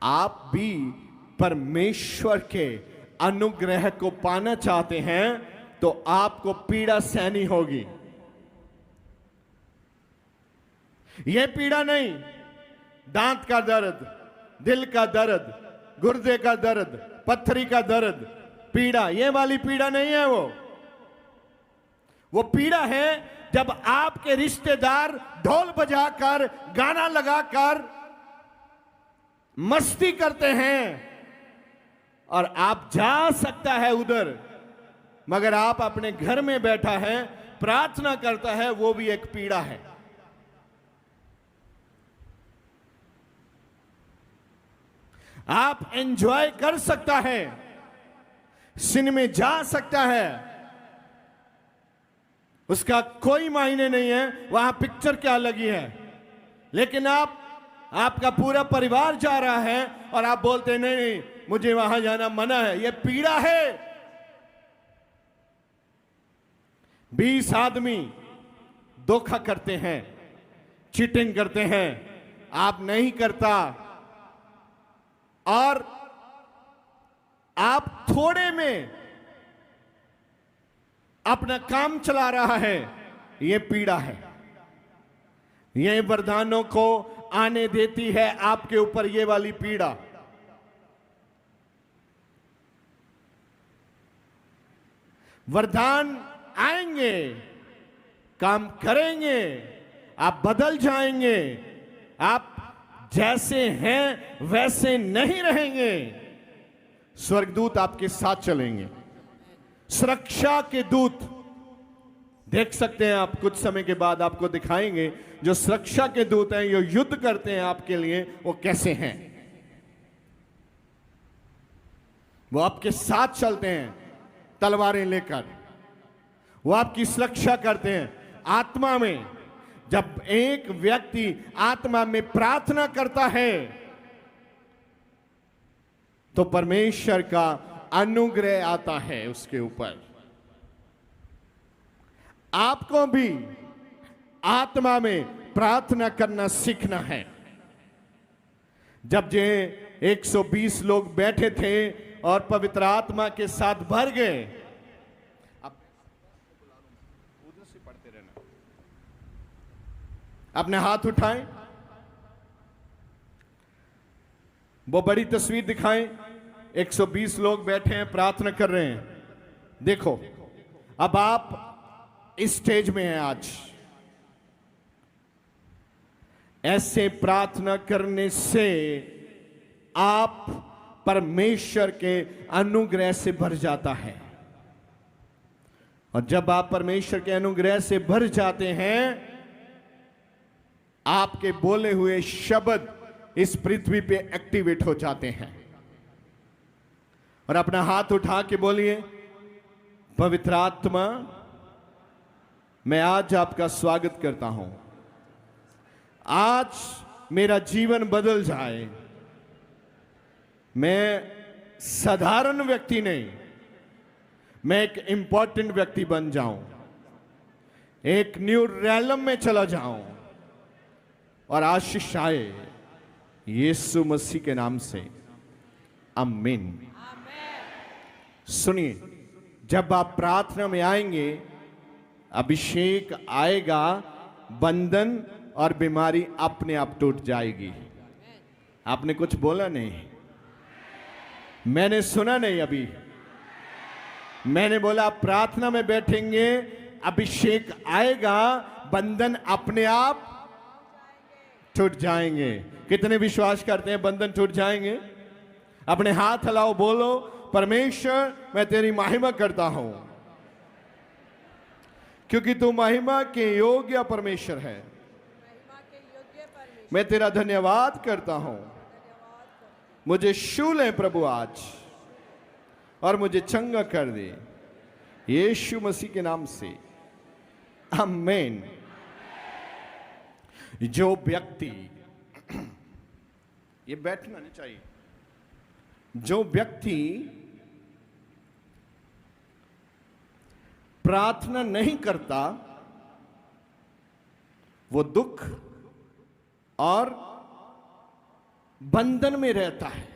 आप भी परमेश्वर के अनुग्रह को पाना चाहते हैं तो आपको पीड़ा सहनी होगी। यह पीड़ा नहीं, दांत का दर्द, दिल का दर्द, गुर्दे का दर्द, पथरी का दर्द, पीड़ा, यह वाली पीड़ा नहीं है। वो पीड़ा है जब आपके रिश्तेदार ढोल बजाकर, गाना लगाकर मस्ती करते हैं और आप जा सकता है उधर, मगर आप अपने घर में बैठा है, प्रार्थना करता है, वो भी एक पीड़ा है। आप एंजॉय कर सकता है, सिनेमा जा सकता है, उसका कोई मायने नहीं है वहां पिक्चर क्या लगी है, लेकिन आपका पूरा परिवार जा रहा है और आप बोलते हैं नहीं नहीं मुझे वहां जाना मना है। यह पीड़ा है। 20 आदमी धोखा करते हैं, चीटिंग करते हैं, आप नहीं करता और आप थोड़े में अपना काम चला रहा है, यह पीड़ा है। यह वरदानों को आने देती है आपके ऊपर ये वाली पीड़ा। वरदान आएंगे, काम करेंगे, आप बदल जाएंगे, आप जैसे हैं वैसे नहीं रहेंगे। स्वर्गदूत आपके साथ चलेंगे, सुरक्षा के दूत देख सकते हैं आप, कुछ समय के बाद आपको दिखाएंगे जो सुरक्षा के दूत हैं, जो युद्ध करते हैं आपके लिए, वो कैसे हैं। वो आपके साथ चलते हैं तलवारें लेकर, वो आपकी सुरक्षा करते हैं आत्मा में। जब एक व्यक्ति आत्मा में प्रार्थना करता है तो परमेश्वर का अनुग्रह आता है उसके ऊपर। आपको भी आत्मा में प्रार्थना करना सीखना है। जब ये 120 लोग बैठे थे और पवित्र आत्मा के साथ भर गए, अब उधर से पढ़ते रहना, अपने हाथ उठाएं, वो बड़ी तस्वीर दिखाएं। 120 लोग बैठे हैं, प्रार्थना कर रहे हैं। देखो, अब आप इस स्टेज में हैं आज। ऐसे प्रार्थना करने से आप परमेश्वर के अनुग्रह से भर जाता है, और जब आप परमेश्वर के अनुग्रह से भर जाते हैं, आपके बोले हुए शब्द इस पृथ्वी पे एक्टिवेट हो जाते हैं। और अपना हाथ उठा के बोलिए, पवित्र आत्मा, मैं आज आपका स्वागत करता हूं। आज मेरा जीवन बदल जाए। मैं साधारण व्यक्ति नहीं, मैं एक इंपॉर्टेंट व्यक्ति बन जाऊं, एक न्यू रैलम में चला जाऊं और आशीष आए यीशु मसीह के नाम से, आमीन। सुनिए, जब आप प्रार्थना में आएंगे, अभिषेक आएगा, बंधन और बीमारी अपने आप टूट जाएगी। आपने कुछ बोला नहीं, मैंने सुना नहीं। अभी मैंने बोला प्रार्थना में बैठेंगे, अभिषेक आएगा, बंधन अपने आप टूट जाएंगे। कितने विश्वास करते हैं बंधन टूट जाएंगे? अपने हाथ हिलाओ, बोलो, परमेश्वर मैं तेरी महिमा करता हूं, क्योंकि तू महिमा के योग्य परमेश्वर है। मैं तेरा धन्यवाद करता हूं। मुझे छू ले प्रभु आज और मुझे चंगा कर दे, यीशु मसीह के नाम से, आमीन। जो व्यक्ति, ये बैठना नहीं चाहिए, जो व्यक्ति प्रार्थना नहीं करता, वो दुख और बंधन में रहता है।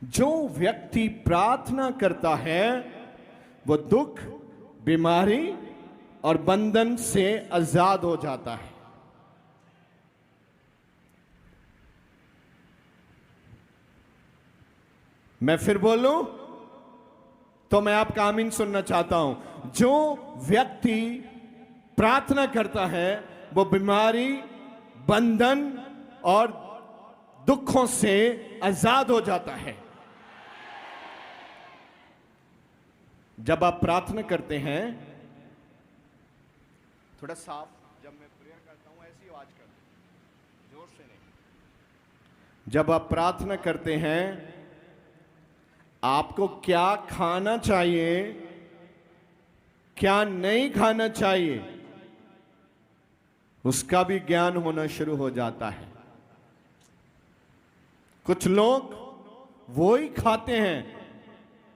जो व्यक्ति प्रार्थना करता है वो दुख, बीमारी और बंधन से आजाद हो जाता है। मैं फिर बोलूं तो मैं आपका आमीन सुनना चाहता हूं। जो व्यक्ति प्रार्थना करता है वो बीमारी, बंधन और दुखों से आजाद हो जाता है। जब आप प्रार्थना करते हैं, थोड़ा साफ, जब मैं प्रेयर करता हूं ऐसी आवाज करते, जोर से नहीं। जब आप प्रार्थना करते हैं, आपको क्या खाना चाहिए, क्या नहीं खाना चाहिए, उसका भी ज्ञान होना शुरू हो जाता है। कुछ लोग वो ही खाते हैं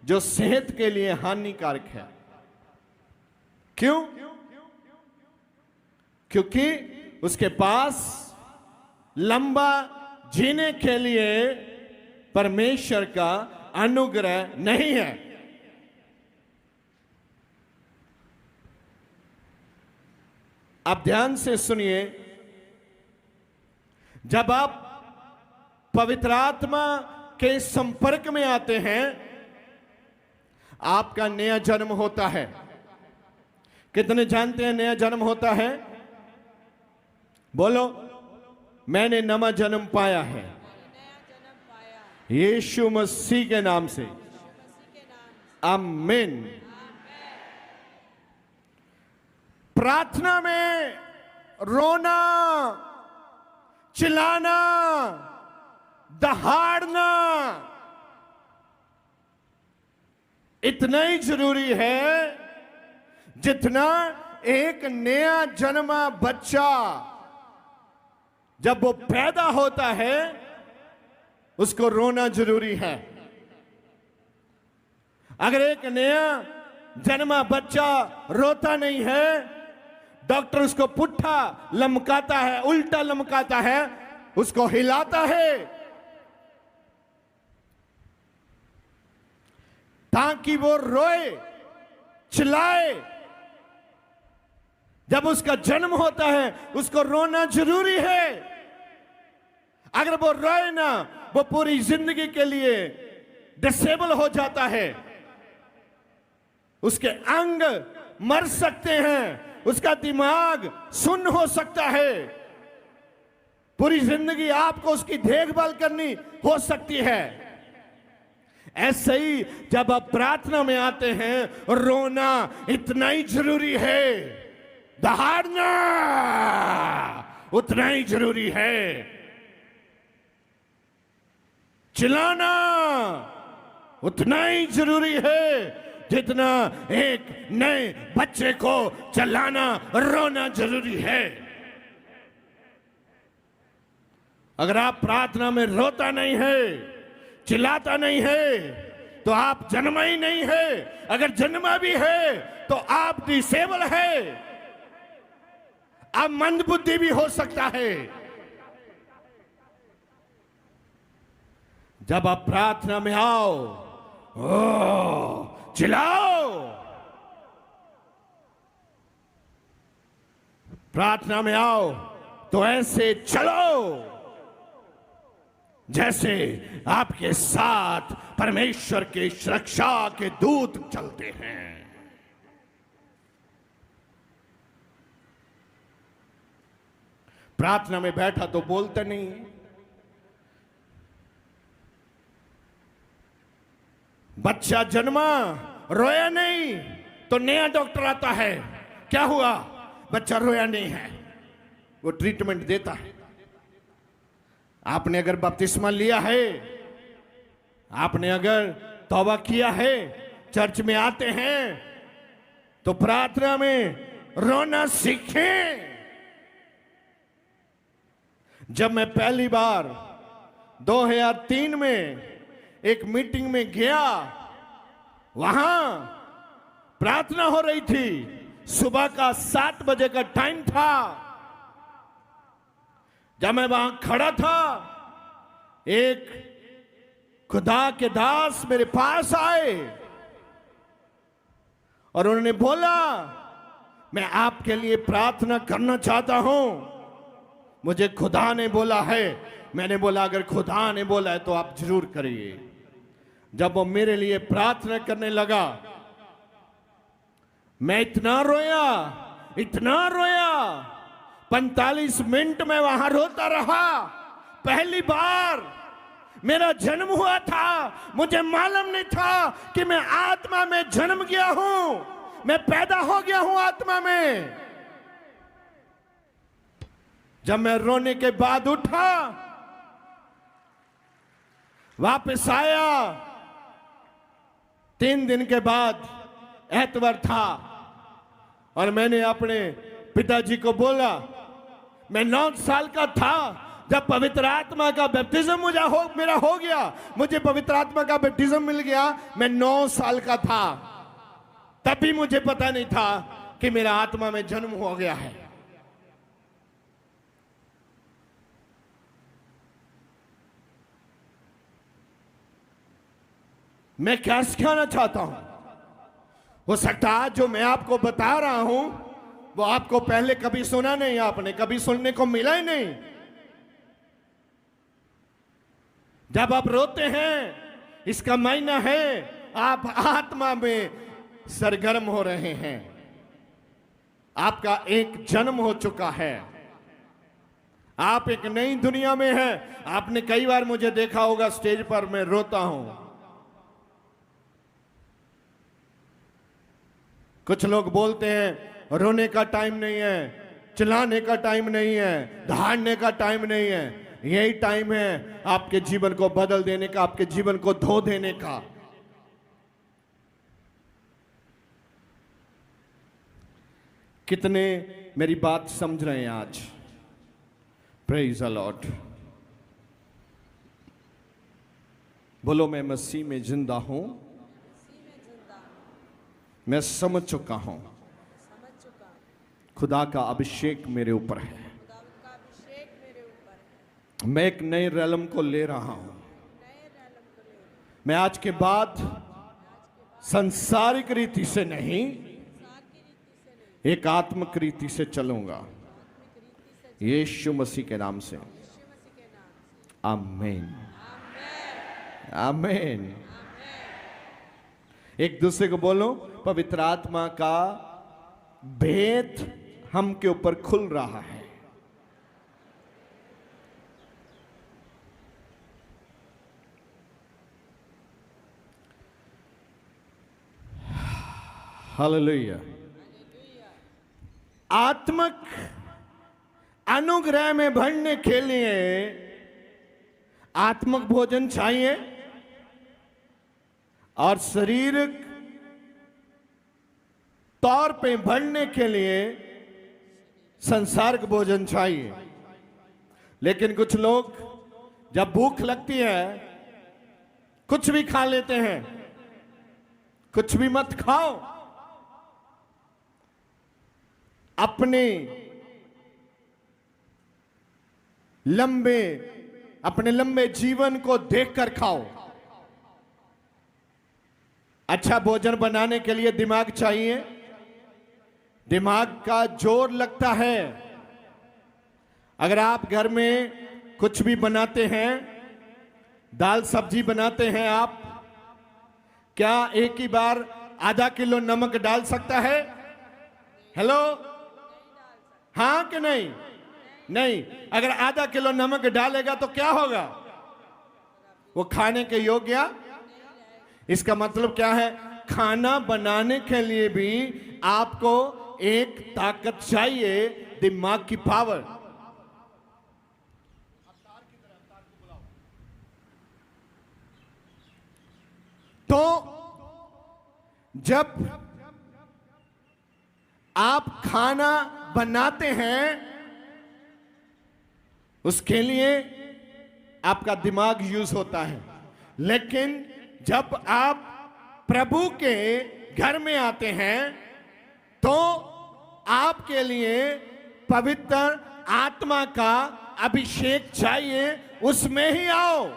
जो सेहत के लिए हानिकारक है। क्यों? क्योंकि उसके पास लंबा जीने के लिए परमेश्वर का अनुग्रह नहीं है। आप ध्यान से सुनिए, जब आप पवित्र आत्मा के संपर्क में आते हैं, आपका नया जन्म होता है। कितने जानते हैं नया जन्म होता है? बोलो, मैंने नया जन्म पाया है यीशु मसीह के नाम से। आमीन। प्रार्थना में रोना, चिल्लाना, दहाड़ना इतना ही जरूरी है जितना एक नया जन्मा बच्चा जब वो पैदा होता है उसको रोना जरूरी है। अगर एक नया जन्मा बच्चा रोता नहीं है, डॉक्टर उसको पुट्ठा लमकाता है, उल्टा लमकाता है, उसको हिलाता है ताकि वो रोए, चिल्लाए। जब उसका जन्म होता है उसको रोना जरूरी है। अगर वो रोए ना, वो पूरी जिंदगी के लिए डिसेबल हो जाता है। उसके अंग मर सकते हैं, उसका दिमाग सुन्न हो सकता है, पूरी जिंदगी आपको उसकी देखभाल करनी हो सकती है। ऐसे ही जब आप प्रार्थना में आते हैं, रोना इतना ही जरूरी है, दहाड़ना उतना ही जरूरी है, चिल्लाना उतना ही जरूरी है जितना एक नए बच्चे को चिल्लाना, रोना जरूरी है। अगर आप प्रार्थना में रोता नहीं है, चिल्लाता नहीं है, तो आप जन्मा ही नहीं है। अगर जन्मा भी है तो आप डिसेबल है, आप मंदबुद्धि भी हो सकता है। जब आप प्रार्थना में आओ, चिल्लाओ, प्रार्थना में आओ तो ऐसे चलो जैसे आपके साथ परमेश्वर के सुरक्षा के दूत चलते हैं। प्रार्थना में बैठा तो बोलते नहीं, बच्चा जन्मा, रोया नहीं तो नया डॉक्टर आता है, क्या हुआ, बच्चा रोया नहीं है, वो ट्रीटमेंट देता है। आपने अगर बपतिस्मा लिया है, आपने अगर तौबा किया है, चर्च में आते हैं, तो प्रार्थना में रोना सीखें। जब मैं पहली बार 2003 में एक मीटिंग में गया, वहां प्रार्थना हो रही थी, सुबह का 7 बजे का टाइम था। जब मैं वहां खड़ा था, एक खुदा के दास मेरे पास आए और उन्होंने बोला, मैं आपके लिए प्रार्थना करना चाहता हूं। मुझे खुदा ने बोला है। मैंने बोला, अगर खुदा ने बोला है तो आप जरूर करिए। जब वो मेरे लिए प्रार्थना करने लगा, मैं इतना रोया, इतना रोया, 45 मिनट में वहां रोता रहा। पहली बार मेरा जन्म हुआ था, मुझे मालूम नहीं था कि मैं आत्मा में जन्म गया हूं, मैं पैदा हो गया हूं आत्मा में। जब मैं रोने के बाद उठा, वापस आया, 3 दिन के बाद एतवार था और मैंने अपने पिताजी को बोला, मैं 9 साल का था जब पवित्र आत्मा का बैप्टिज्म मेरा हो गया, मुझे पवित्र आत्मा का बैप्टिज्म मिल गया। मैं 9 साल का था, तब भी मुझे पता नहीं था कि मेरा आत्मा में जन्म हो गया है। मैं क्या सिखाना चाहता हूं? हो सकता है जो मैं आपको बता रहा हूं वो आपको पहले कभी सुना नहीं, आपने कभी सुनने को मिला ही नहीं। जब आप रोते हैं, इसका मायना है आप आत्मा में सरगर्म हो रहे हैं, आपका एक जन्म हो चुका है, आप एक नई दुनिया में हैं। आपने कई बार मुझे देखा होगा स्टेज पर मैं रोता हूं। कुछ लोग बोलते हैं रोने का टाइम नहीं है, चिल्लाने का टाइम नहीं है, दहाड़ने का टाइम नहीं है। यही टाइम है आपके जीवन को बदल देने का, आपके जीवन को धो देने का। कितने मेरी बात समझ रहे हैं आज? Praise the Lord. बोलो, मैं मसीह में जिंदा हूं, मैं समझ चुका हूं, खुदा का अभिषेक मेरे ऊपर है, मैं एक नए रैलम को ले रहा हूं। मैं आज के बाद सांसारिक रीति से नहीं, एक आत्मिक रीति से चलूंगा, यीशु मसीह के नाम से। आमीन, आमीन। एक दूसरे को बोलो, पवित्र आत्मा का भेद हम के ऊपर खुल रहा है। हालेलुया। आत्मिक अनुग्रह में बढ़ने के लिए आत्मिक भोजन चाहिए और शारीरिक तौर पे बढ़ने के लिए संसारिक भोजन चाहिए। लेकिन कुछ लोग जब भूख लगती है कुछ भी खा लेते हैं। कुछ भी मत खाओ, अपने लंबे जीवन को देखकर खाओ। अच्छा भोजन बनाने के लिए दिमाग चाहिए, दिमाग का जोर लगता है। अगर आप घर में कुछ भी बनाते हैं, दाल सब्जी बनाते हैं, आप क्या एक ही बार आधा किलो नमक डाल सकता है? हेलो, हाँ कि नहीं? नहीं। अगर आधा किलो नमक डालेगा तो क्या होगा? वो खाने के योग्य। इसका मतलब क्या है? खाना बनाने के लिए भी आपको एक ताकत चाहिए, दिमाग की पावर। तो जब आप खाना बनाते हैं उसके लिए आपका दिमाग यूज होता है। लेकिन जब आप प्रभु के घर में आते हैं तो आपके लिए पवित्र आत्मा का अभिषेक चाहिए उसमें ही आओ,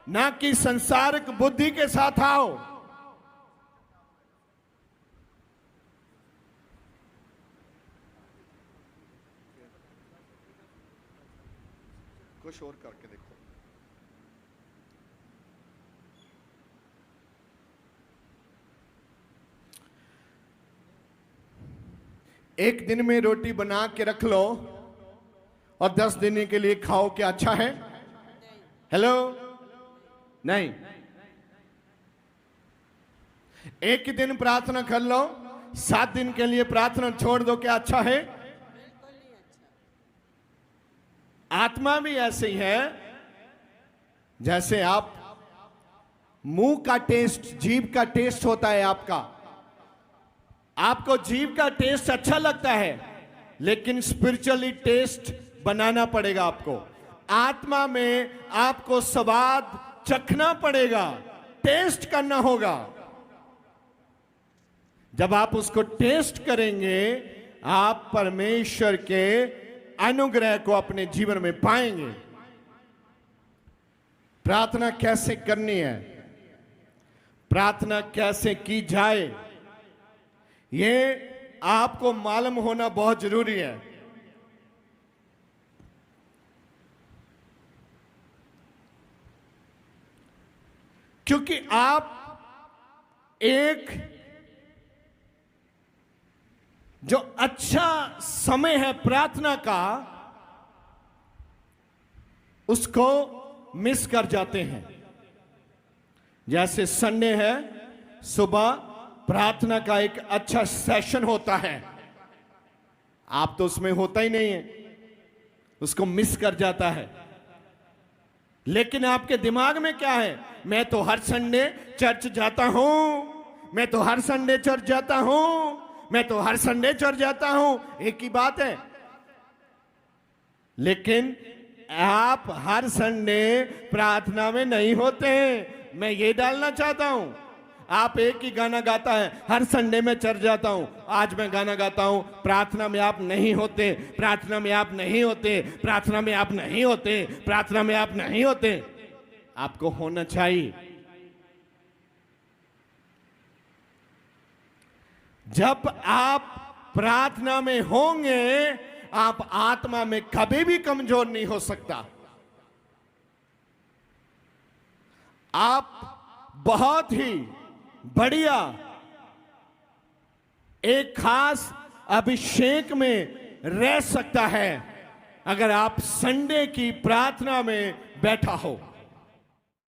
ना कि संसारिक बुद्धि के साथ आओ। कुछ और करके देखो। एक दिन में रोटी बना के रख लो और 10 दिन के लिए खाओ, क्या अच्छा है? हेलो, नहीं। एक ही दिन प्रार्थना कर लो, 7 दिन के लिए प्रार्थना छोड़ दो, क्या अच्छा है? आत्मा भी ऐसे ही है, जैसे आप मुंह का टेस्ट, जीभ का टेस्ट होता है आपका। आपको जीभ का टेस्ट अच्छा लगता है, लेकिन स्पिरिचुअली टेस्ट बनाना पड़ेगा आपको। आत्मा में आपको स्वाद चखना पड़ेगा, टेस्ट करना होगा। जब आप उसको टेस्ट करेंगे, आप परमेश्वर के अनुग्रह को अपने जीवन में पाएंगे। प्रार्थना कैसे करनी है, प्रार्थना कैसे की जाए, ये आपको मालूम होना बहुत जरूरी है। क्योंकि आप एक जो अच्छा समय है प्रार्थना का, उसको मिस कर जाते हैं। जैसे संडे है, सुबह प्रार्थना का एक अच्छा सेशन होता है, आप तो उसमें होता ही नहीं है, उसको मिस कर जाता है। लेकिन आपके दिमाग में क्या है? मैं तो हर संडे चर्च जाता हूं, मैं तो हर संडे चर्च जाता हूं, मैं तो हर संडे चर्च जाता हूं। एक ही बात है। लेकिन आप हर संडे प्रार्थना में नहीं होते हैं। मैं ये डालना चाहता हूं, आप एक ही गाना गाता है, हर संडे में चर्च जाता हूं, आज मैं गाना गाता हूं, प्रार्थना में आप नहीं होते, प्रार्थना में आप नहीं होते, प्रार्थना में आप नहीं होते, प्रार्थना में आप नहीं होते। आपको होना चाहिए। जब आप प्रार्थना में होंगे, आप आत्मा में कभी भी कमजोर नहीं हो सकता। आप बहुत ही बढ़िया एक खास अभिषेक में रह सकता है, अगर आप संडे की प्रार्थना में बैठा हो।